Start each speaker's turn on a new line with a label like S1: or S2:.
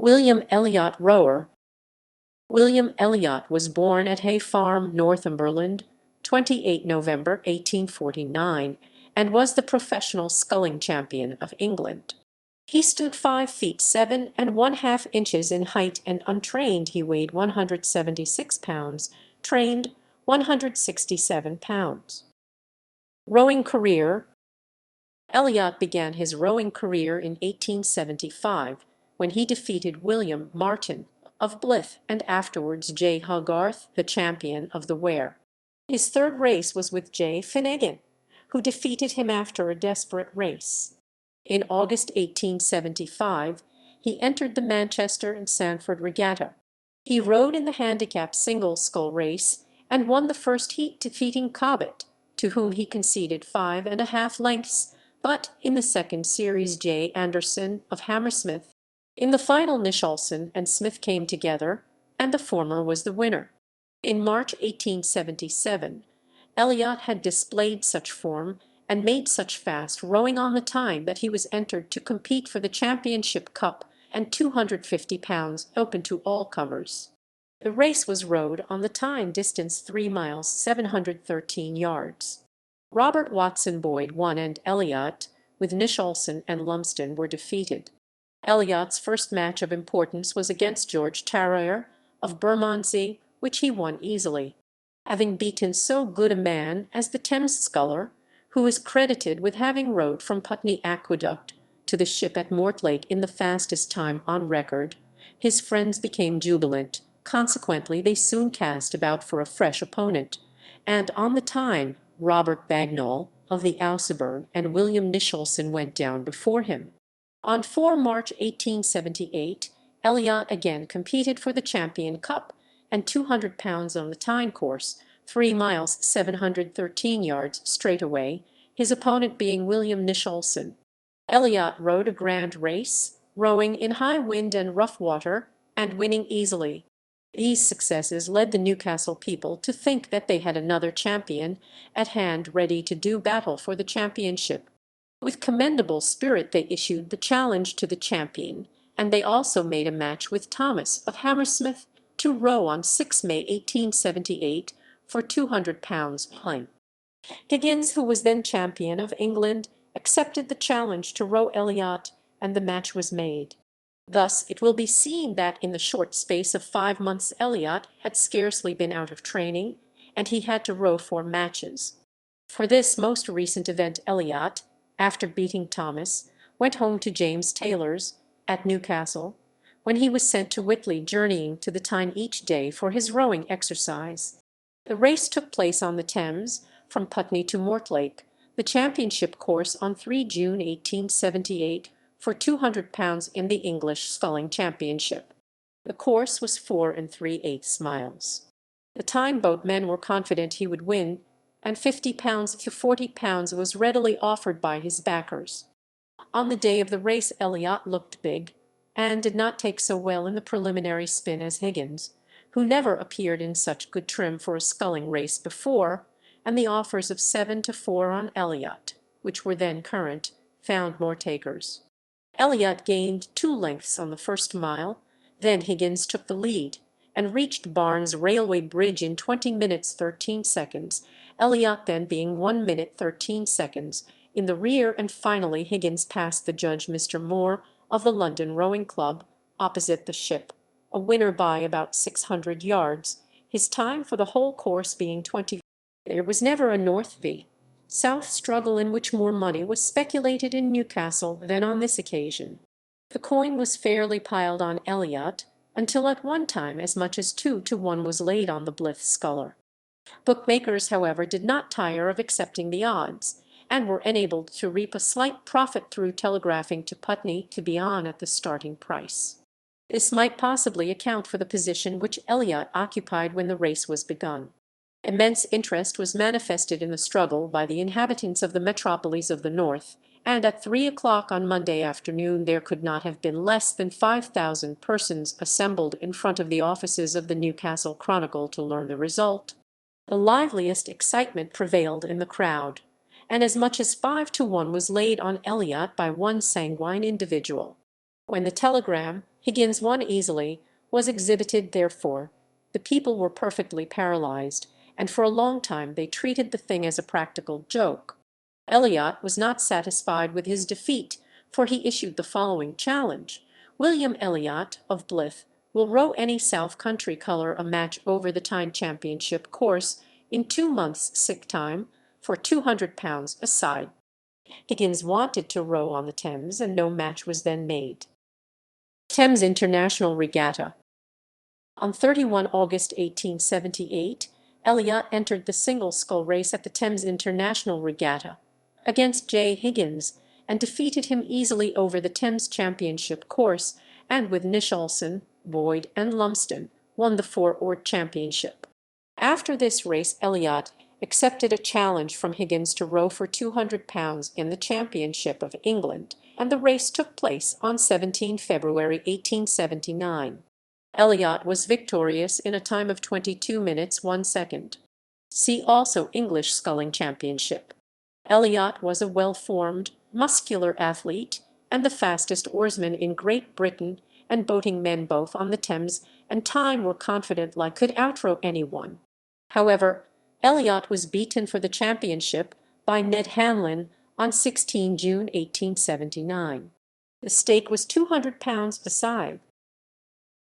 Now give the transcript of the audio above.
S1: William Elliott rower. William Elliott was born at Hay Farm, Northumberland, 28 November 1849, and was the professional sculling champion of England. He stood 5 feet 7 and 1/2 inches in height, and untrained he weighed 176 pounds, trained 167 pounds. Rowing career. Elliott began his rowing career in 1875 when he defeated William Martin of Blyth and afterwards J. Hogarth, the champion of the Wear. His third race was with J. Finnegan, who defeated him after a desperate race. In August 1875 he entered the Manchester and Sandford Regatta. He rowed in the handicap single scull race and won the first heat, defeating Cobbett, to whom he conceded 5½ lengths, but in the second series J. Anderson of Hammersmith. In the final Nicholson and Smith came together, and the former was the winner. In March 1877 Elliott had displayed such form and made such fast rowing on the Tyne that he was entered to compete for the Championship Cup and £250 open to all comers. The race was rowed on the Tyne, distance 3 miles 713 yards. Robert Watson Boyd won and Elliott, with Nicholson and Lumsden, were defeated. Elliott's first match of importance was against George Tarrier of Bermondsey, which he won easily, having beaten so good a man as the Thames sculler, who is credited with having rowed from Putney Aqueduct to the ship at Mortlake in the fastest time on record. His friends became jubilant, consequently they soon cast about for a fresh opponent, and on the Tyne Robert Bagnall of the Ouseburn and William Nicholson went down before him. On 4 March 1878 Elliott again competed for the Champion Cup and £200 on the Tyne course, 3 miles 713 yards straight away, his opponent being William Nicholson. Elliott rowed a grand race, rowing in high wind and rough water, and winning easily. These successes led the Newcastle people to think that they had another champion at hand ready to do battle for the championship. With commendable spirit they issued the challenge to the champion, and they also made a match with Thomas of Hammersmith to row on 6 May 1878 for £200 plain. Higgins, who was then champion of England, accepted the challenge to row Elliott, and the match was made. Thus it will be seen that in the short space of 5 months Elliott had scarcely been out of training, and he had to row 4 matches. For this most recent event Elliott, after beating Thomas, went home to James Taylor's at Newcastle, when he was sent to Whitley, journeying to the Tyne each day for his rowing exercise. The race took place on the Thames, from Putney to Mortlake, the championship course on 3 June 1878, for £200 in the English sculling championship. The course was 4 3/8 miles. The Tyne boatmen were confident he would win, and £50 to £40 was readily offered by his backers. On the day of the race Elliott looked big, and did not take so well in the preliminary spin as Higgins, who never appeared in such good trim for a sculling race before, and the offers of 7 to 4 on Elliott, which were then current, found more takers. Elliott gained 2 lengths on the first mile, then Higgins took the lead, and reached Barnes Railway Bridge in 20 minutes 13 seconds, Elliott then being 1 minute 13 seconds in the rear, and finally Higgins passed the judge, Mr. Moore, of the London Rowing Club, opposite the ship, a winner by about 600 yards, his time for the whole course being 20. There was never a North v. South struggle in which more money was speculated in Newcastle than on this occasion. The coin was fairly piled on Elliott, until at one time as much as 2 to 1 was laid on the Blyth sculler. Bookmakers, however, did not tire of accepting the odds, and were enabled to reap a slight profit through telegraphing to Putney to be on at the starting price. This might possibly account for the position which Elliott occupied when the race was begun. Immense interest was manifested in the struggle by the inhabitants of the metropolis of the north, and at 3 o'clock on Monday afternoon there could not have been less than 5,000 persons assembled in front of the offices of the Newcastle Chronicle to learn the result. The liveliest excitement prevailed in the crowd, and as much as 5 to 1 was laid on Elliott by one sanguine individual. When the telegram, Higgins won easily, was exhibited therefore. The people were perfectly paralyzed, and for a long time they treated the thing as a practical joke. Elliott was not satisfied with his defeat, for he issued the following challenge: William Elliott of Blyth will row any South Country colour a match over the Tyne Championship course in 2 months' sick time for £200 a side. Higgins wanted to row on the Thames, and no match was then made. Thames International Regatta. On 31 August 1878, Elliott entered the single scull race at the Thames International Regatta against J. Higgins, and defeated him easily over the Thames Championship course, and with Nicholson, Boyd, and Lumsden won the 4-oared championship. After this race Elliott accepted a challenge from Higgins to row for £200 in the Championship of England, and the race took place on 17 February 1879. Elliott was victorious in a time of 22 minutes 1 second. See also English Sculling Championship. Elliott was a well-formed, muscular athlete, and the fastest oarsman in Great Britain, and boating men both on the Thames and Tyne were confident Like could outrow anyone. However, Elliott was beaten for the championship by Ned Hanlon on 16 June 1879. The stake was £200 a side.